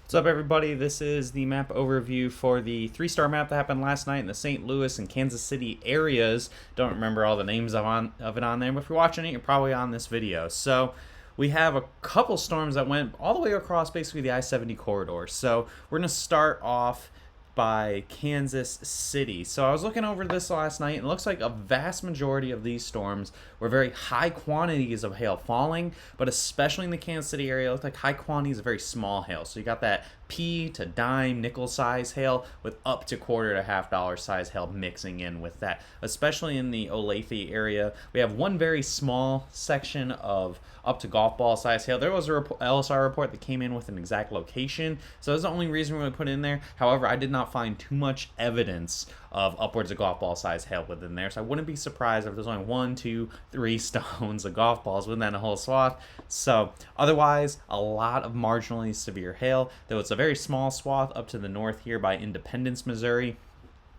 What's up, everybody? This is the map overview for the three-star map that happened last night in the St. Louis and Kansas City areas. Don't remember all the names of it on there, but if you're watching it, you're probably on this video. So we have a couple storms that went all the way across basically the I-70 corridor. So we're going to start off by Kansas City. So I was looking over this last night, and it looks like a vast majority of these storms were very high quantities of hail falling, but especially in the Kansas City area, it looked like high quantities of very small hail. So you got that pea to dime nickel size hail with up to quarter to $half size hail mixing in with that. Especially in the Olathe area, we have one very small section of up to golf ball size hail. There was a LSR report that came in with an exact location, so that's the only reason we put it in there. However, I did not find too much evidence of upwards of golf ball size hail within there, so I wouldn't be surprised if there's only 1, 2, 3 stones of golf balls within that whole swath. So otherwise, a lot of marginally severe hail. Though it's a very small swath up to the north here by Independence, Missouri.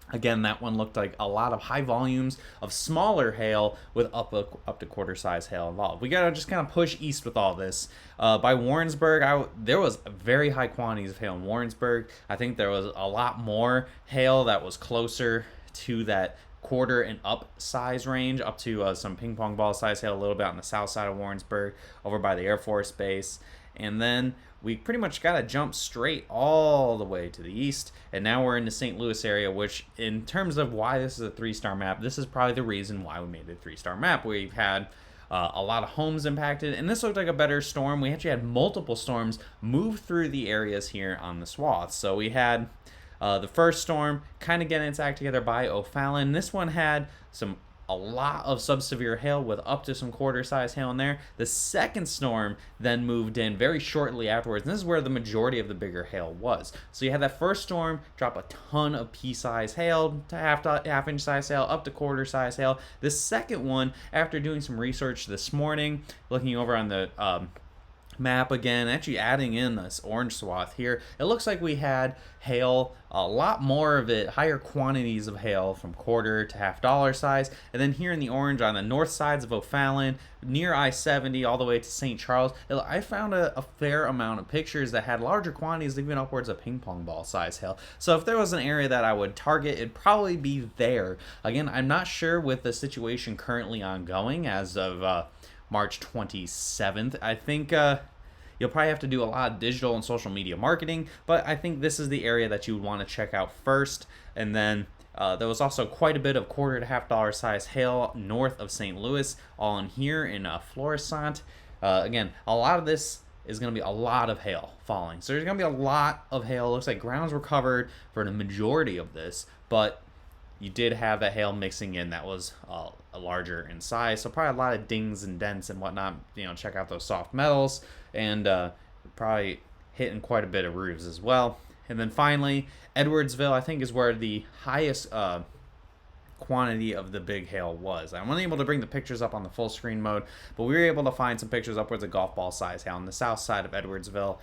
Again, that one looked like a lot of high volumes of smaller hail with up to quarter size hail involved. We gotta just kind of push east with all this. By Warrensburg, there was very high quantities of hail in Warrensburg. I think there was a lot more hail that was closer to that quarter and up size range, up to some ping pong ball size hail a little bit on the south side of Warrensburg, over by the Air Force Base. And then we pretty much got to jump straight all the way to the east, and now we're in the St. Louis area, which in terms of why this is a three-star map, this is probably the reason why we made it a three-star map. We've had a lot of homes impacted, and this looked like a better storm. We actually had multiple storms move through the areas here on the swath. So we had the first storm kind of getting its act together by O'Fallon. This one had a lot of subsevere hail with up to some quarter size hail in there. The second storm then moved in very shortly afterwards, and this is where the majority of the bigger hail was. So you had that first storm drop a ton of pea-size hail to half-inch size hail, up to quarter size hail. The second one, after doing some research this morning, looking over on the map again, actually adding in this orange swath here, it looks like we had hail, a lot more of it, higher quantities of hail from quarter to $half size. And then here in the orange on the north sides of O'Fallon, near I-70 all the way to St. Charles, I found a fair amount of pictures that had larger quantities, even upwards of ping pong ball size hail. So if there was an area that I would target, it'd probably be there. Again, I'm not sure with the situation currently ongoing as of March 27th. I think you'll probably have to do a lot of digital and social media marketing, but I think this is the area that you would want to check out first. And then there was also quite a bit of quarter to $half size hail north of St. Louis, all in here in Florissant. Again, a lot of this is going to be a lot of hail falling. So there's going to be a lot of hail. It looks like grounds were covered for the majority of this, but you did have that hail mixing in that was larger in size, so probably a lot of dings and dents and whatnot. Check out those soft metals, and probably hitting quite a bit of roofs as well. And then finally, Edwardsville, I think, is where the highest quantity of the big hail was. I wasn't able to bring the pictures up on the full screen mode, but we were able to find some pictures upwards of golf ball size hail on the south side of Edwardsville.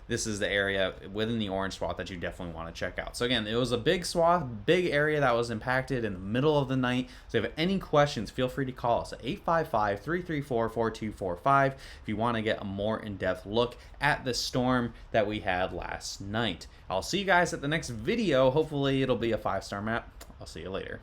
This is the area within the orange swath that you definitely want to check out. So again, it was a big swath, big area that was impacted in the middle of the night. So if you have any questions, feel free to call us at 855-334-4245 if you want to get a more in-depth look at the storm that we had last night. I'll see you guys at the next video. Hopefully it'll be a 5-star map. I'll see you later.